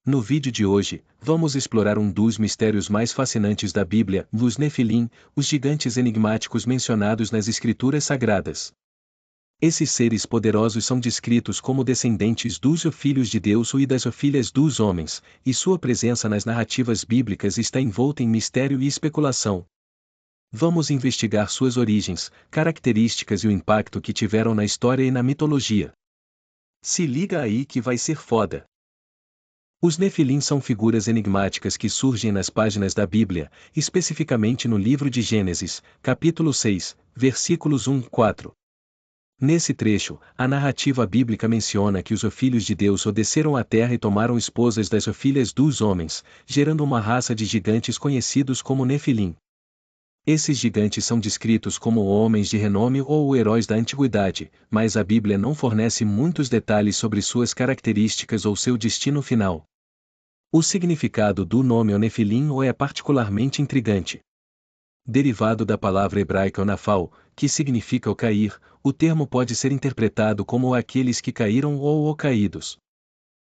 No vídeo de hoje, vamos explorar um dos mistérios mais fascinantes da Bíblia, os Nefilim, os gigantes enigmáticos mencionados nas Escrituras Sagradas. Esses seres poderosos são descritos como descendentes dos filhos de Deus e das filhas dos homens, e sua presença nas narrativas bíblicas está envolta em mistério e especulação. Vamos investigar suas origens, características e o impacto que tiveram na história e na mitologia. Se liga aí que vai ser foda! Os Nefilim são figuras enigmáticas que surgem nas páginas da Bíblia, especificamente no livro de Gênesis, capítulo 6, versículos 1-4. Nesse trecho, a narrativa bíblica menciona que os filhos de Deus desceram à terra e tomaram esposas das filhas dos homens, gerando uma raça de gigantes conhecidos como Nefilim. Esses gigantes são descritos como homens de renome ou heróis da antiguidade, mas a Bíblia não fornece muitos detalhes sobre suas características ou seu destino final. O significado do nome Nefilim é particularmente intrigante. Derivado da palavra hebraica Onafal, que significa o cair, o termo pode ser interpretado como aqueles que caíram ou caídos.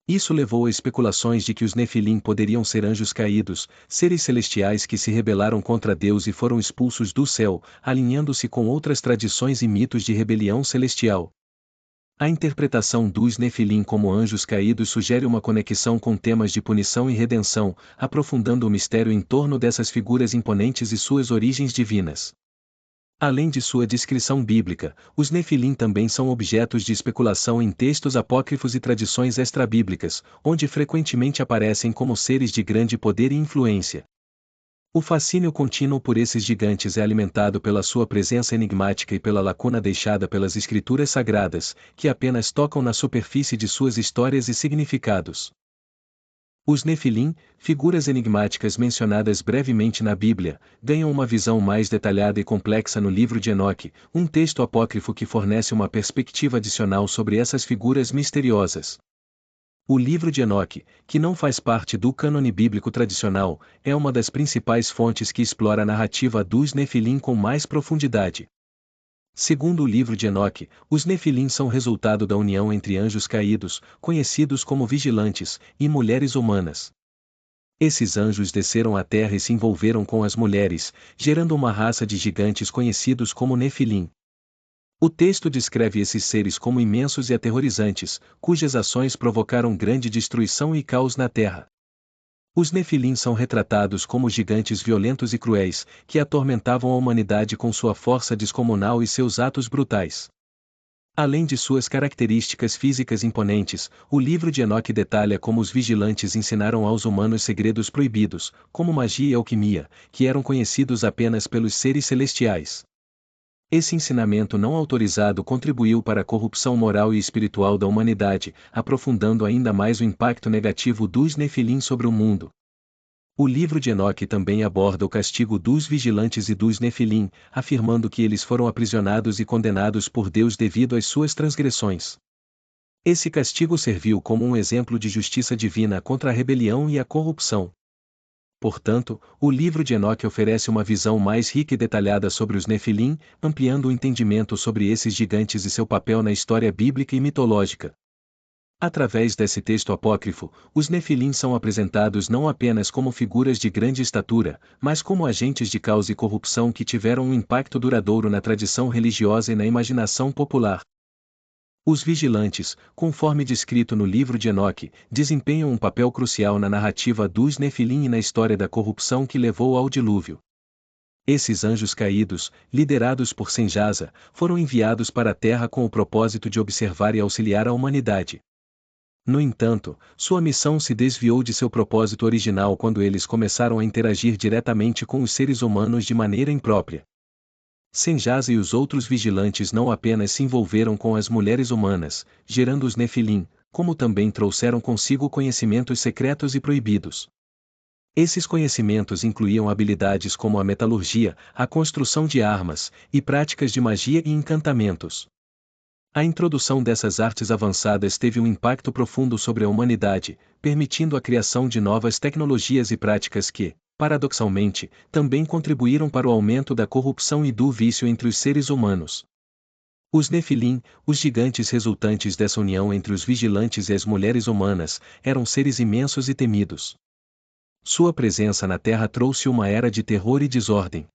Isso levou a especulações de que os Nefilim poderiam ser anjos caídos, seres celestiais que se rebelaram contra Deus e foram expulsos do céu, alinhando-se com outras tradições e mitos de rebelião celestial. A interpretação dos Nefilim como anjos caídos sugere uma conexão com temas de punição e redenção, aprofundando o mistério em torno dessas figuras imponentes e suas origens divinas. Além de sua descrição bíblica, os Nefilim também são objetos de especulação em textos apócrifos e tradições extrabíblicas, onde frequentemente aparecem como seres de grande poder e influência. O fascínio contínuo por esses gigantes é alimentado pela sua presença enigmática e pela lacuna deixada pelas Escrituras Sagradas, que apenas tocam na superfície de suas histórias e significados. Os Nefilim, figuras enigmáticas mencionadas brevemente na Bíblia, ganham uma visão mais detalhada e complexa no livro de Enoque, um texto apócrifo que fornece uma perspectiva adicional sobre essas figuras misteriosas. O livro de Enoque, que não faz parte do cânone bíblico tradicional, é uma das principais fontes que explora a narrativa dos Nefilim com mais profundidade. Segundo o livro de Enoque, os Nefilim são resultado da união entre anjos caídos, conhecidos como vigilantes, e mulheres humanas. Esses anjos desceram à terra e se envolveram com as mulheres, gerando uma raça de gigantes conhecidos como Nefilim. O texto descreve esses seres como imensos e aterrorizantes, cujas ações provocaram grande destruição e caos na terra. Os Nefilim são retratados como gigantes violentos e cruéis, que atormentavam a humanidade com sua força descomunal e seus atos brutais. Além de suas características físicas imponentes, o livro de Enoque detalha como os vigilantes ensinaram aos humanos segredos proibidos, como magia e alquimia, que eram conhecidos apenas pelos seres celestiais. Esse ensinamento não autorizado contribuiu para a corrupção moral e espiritual da humanidade, aprofundando ainda mais o impacto negativo dos Nefilim sobre o mundo. O livro de Enoque também aborda o castigo dos vigilantes e dos Nefilim, afirmando que eles foram aprisionados e condenados por Deus devido às suas transgressões. Esse castigo serviu como um exemplo de justiça divina contra a rebelião e a corrupção. Portanto, o livro de Enoque oferece uma visão mais rica e detalhada sobre os Nefilim, ampliando o entendimento sobre esses gigantes e seu papel na história bíblica e mitológica. Através desse texto apócrifo, os Nefilim são apresentados não apenas como figuras de grande estatura, mas como agentes de caos e corrupção que tiveram um impacto duradouro na tradição religiosa e na imaginação popular. Os vigilantes, conforme descrito no livro de Enoque, desempenham um papel crucial na narrativa dos Nefilim e na história da corrupção que levou ao dilúvio. Esses anjos caídos, liderados por Senjasa, foram enviados para a Terra com o propósito de observar e auxiliar a humanidade. No entanto, sua missão se desviou de seu propósito original quando eles começaram a interagir diretamente com os seres humanos de maneira imprópria. Senjasa e os outros vigilantes não apenas se envolveram com as mulheres humanas, gerando os Nefilim, como também trouxeram consigo conhecimentos secretos e proibidos. Esses conhecimentos incluíam habilidades como a metalurgia, a construção de armas, e práticas de magia e encantamentos. A introdução dessas artes avançadas teve um impacto profundo sobre a humanidade, permitindo a criação de novas tecnologias e práticas que, paradoxalmente, também contribuíram para o aumento da corrupção e do vício entre os seres humanos. Os Nefilim, os gigantes resultantes dessa união entre os vigilantes e as mulheres humanas, eram seres imensos e temidos. Sua presença na Terra trouxe uma era de terror e desordem.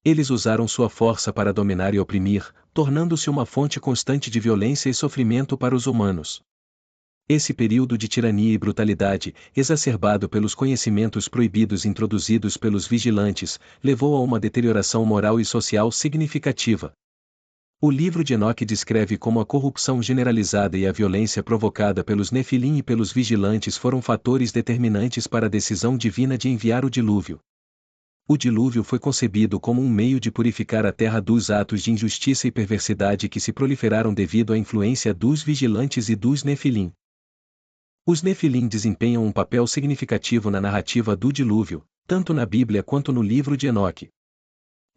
Eles usaram sua força para dominar e oprimir, tornando-se uma fonte constante de violência e sofrimento para os humanos. Esse período de tirania e brutalidade, exacerbado pelos conhecimentos proibidos introduzidos pelos vigilantes, levou a uma deterioração moral e social significativa. O livro de Enoque descreve como a corrupção generalizada e a violência provocada pelos Nefilim e pelos vigilantes foram fatores determinantes para a decisão divina de enviar o dilúvio. O dilúvio foi concebido como um meio de purificar a terra dos atos de injustiça e perversidade que se proliferaram devido à influência dos vigilantes e dos Nefilim. Os Nefilim desempenham um papel significativo na narrativa do dilúvio, tanto na Bíblia quanto no livro de Enoque.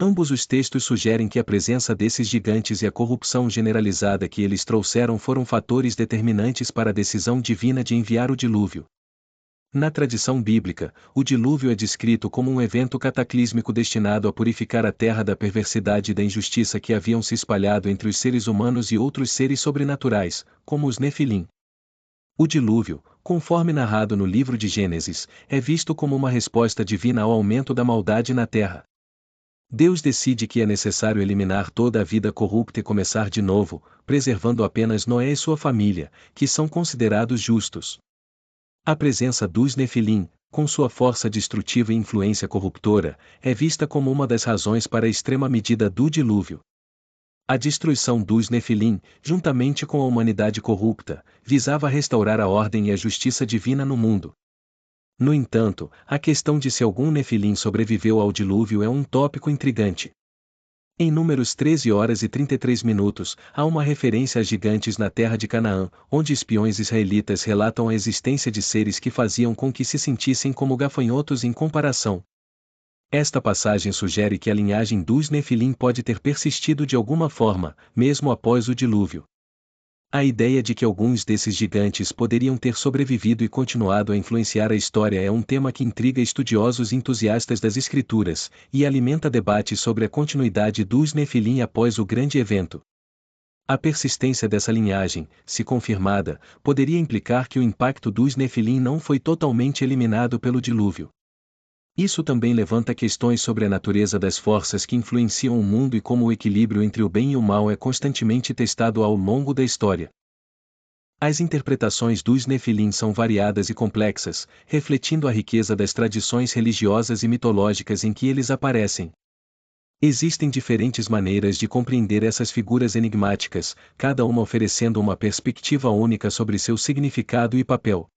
Ambos os textos sugerem que a presença desses gigantes e a corrupção generalizada que eles trouxeram foram fatores determinantes para a decisão divina de enviar o dilúvio. Na tradição bíblica, o dilúvio é descrito como um evento cataclísmico destinado a purificar a terra da perversidade e da injustiça que haviam se espalhado entre os seres humanos e outros seres sobrenaturais, como os Nefilim. O dilúvio, conforme narrado no livro de Gênesis, é visto como uma resposta divina ao aumento da maldade na terra. Deus decide que é necessário eliminar toda a vida corrupta e começar de novo, preservando apenas Noé e sua família, que são considerados justos. A presença dos Nefilim, com sua força destrutiva e influência corruptora, é vista como uma das razões para a extrema medida do dilúvio. A destruição dos Nefilim, juntamente com a humanidade corrupta, visava restaurar a ordem e a justiça divina no mundo. No entanto, a questão de se algum Nefilim sobreviveu ao dilúvio é um tópico intrigante. Em Números 13h33, há uma referência a gigantes na terra de Canaã, onde espiões israelitas relatam a existência de seres que faziam com que se sentissem como gafanhotos em comparação. Esta passagem sugere que a linhagem dos Nefilim pode ter persistido de alguma forma, mesmo após o dilúvio. A ideia de que alguns desses gigantes poderiam ter sobrevivido e continuado a influenciar a história é um tema que intriga estudiosos entusiastas das escrituras, e alimenta debates sobre a continuidade dos Nefilim após o grande evento. A persistência dessa linhagem, se confirmada, poderia implicar que o impacto dos Nefilim não foi totalmente eliminado pelo dilúvio. Isso também levanta questões sobre a natureza das forças que influenciam o mundo e como o equilíbrio entre o bem e o mal é constantemente testado ao longo da história. As interpretações dos Nefilim são variadas e complexas, refletindo a riqueza das tradições religiosas e mitológicas em que eles aparecem. Existem diferentes maneiras de compreender essas figuras enigmáticas, cada uma oferecendo uma perspectiva única sobre seu significado e papel.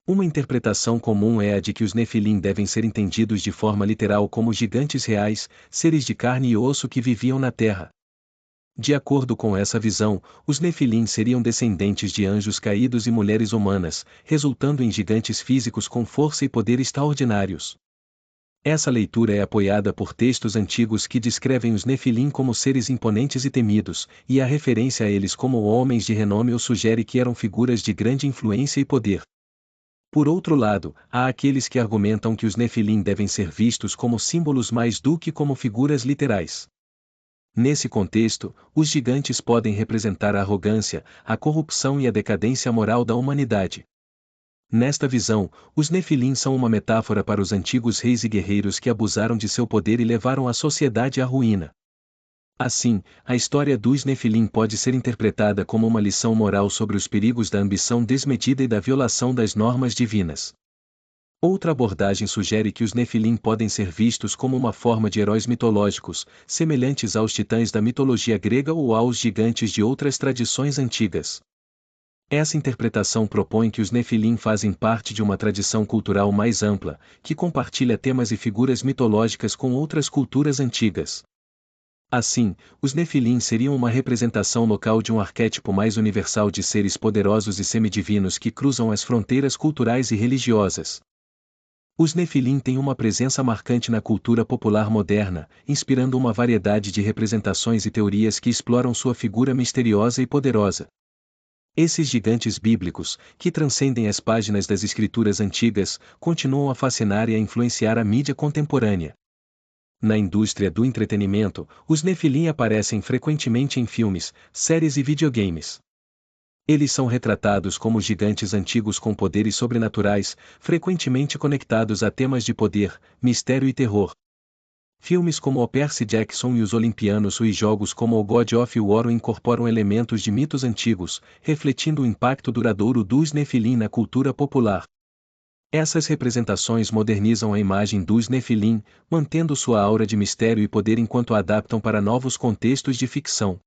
Uma interpretação comum é a de que os Nefilim devem ser entendidos de forma literal como gigantes reais, seres de carne e osso que viviam na terra. De acordo com essa visão, os Nefilim seriam descendentes de anjos caídos e mulheres humanas, resultando em gigantes físicos com força e poder extraordinários. Essa leitura é apoiada por textos antigos que descrevem os Nefilim como seres imponentes e temidos, e a referência a eles como homens de renome os sugere que eram figuras de grande influência e poder. Por outro lado, há aqueles que argumentam que os Nefilim devem ser vistos como símbolos mais do que como figuras literais. Nesse contexto, os gigantes podem representar a arrogância, a corrupção e a decadência moral da humanidade. Nesta visão, os Nefilim são uma metáfora para os antigos reis e guerreiros que abusaram de seu poder e levaram a sociedade à ruína. Assim, a história dos Nefilim pode ser interpretada como uma lição moral sobre os perigos da ambição desmedida e da violação das normas divinas. Outra abordagem sugere que os Nefilim podem ser vistos como uma forma de heróis mitológicos, semelhantes aos titãs da mitologia grega ou aos gigantes de outras tradições antigas. Essa interpretação propõe que os Nefilim fazem parte de uma tradição cultural mais ampla, que compartilha temas e figuras mitológicas com outras culturas antigas. Assim, os Nefilim seriam uma representação local de um arquétipo mais universal de seres poderosos e semidivinos que cruzam as fronteiras culturais e religiosas. Os Nefilim têm uma presença marcante na cultura popular moderna, inspirando uma variedade de representações e teorias que exploram sua figura misteriosa e poderosa. Esses gigantes bíblicos, que transcendem as páginas das escrituras antigas, continuam a fascinar e a influenciar a mídia contemporânea. Na indústria do entretenimento, os Nefilim aparecem frequentemente em filmes, séries e videogames. Eles são retratados como gigantes antigos com poderes sobrenaturais, frequentemente conectados a temas de poder, mistério e terror. Filmes como o Percy Jackson e os Olimpianos e jogos como o God of War incorporam elementos de mitos antigos, refletindo o impacto duradouro dos Nefilim na cultura popular. Essas representações modernizam a imagem dos Nefilim, mantendo sua aura de mistério e poder enquanto a adaptam para novos contextos de ficção.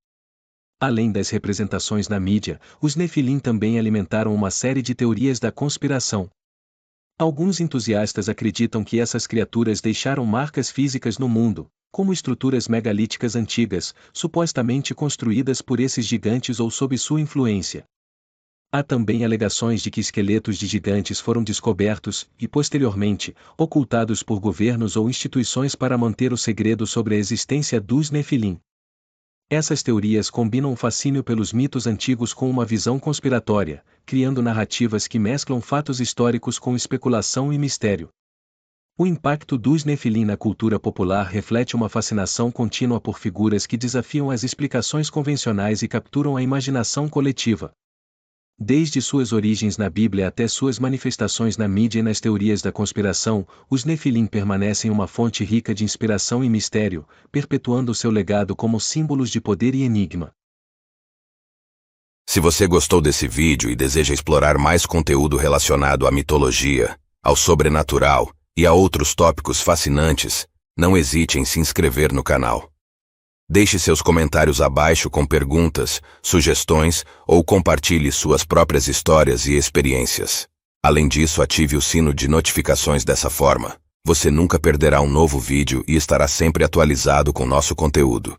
Além das representações na mídia, os Nefilim também alimentaram uma série de teorias da conspiração. Alguns entusiastas acreditam que essas criaturas deixaram marcas físicas no mundo, como estruturas megalíticas antigas, supostamente construídas por esses gigantes ou sob sua influência. Há também alegações de que esqueletos de gigantes foram descobertos e, posteriormente, ocultados por governos ou instituições para manter o segredo sobre a existência dos Nefilim. Essas teorias combinam o fascínio pelos mitos antigos com uma visão conspiratória, criando narrativas que mesclam fatos históricos com especulação e mistério. O impacto dos Nefilim na cultura popular reflete uma fascinação contínua por figuras que desafiam as explicações convencionais e capturam a imaginação coletiva. Desde suas origens na Bíblia até suas manifestações na mídia e nas teorias da conspiração, os Nefilim permanecem uma fonte rica de inspiração e mistério, perpetuando seu legado como símbolos de poder e enigma. Se você gostou desse vídeo e deseja explorar mais conteúdo relacionado à mitologia, ao sobrenatural e a outros tópicos fascinantes, não hesite em se inscrever no canal. Deixe seus comentários abaixo com perguntas, sugestões ou compartilhe suas próprias histórias e experiências. Além disso, ative o sino de notificações dessa forma. Você nunca perderá um novo vídeo e estará sempre atualizado com nosso conteúdo.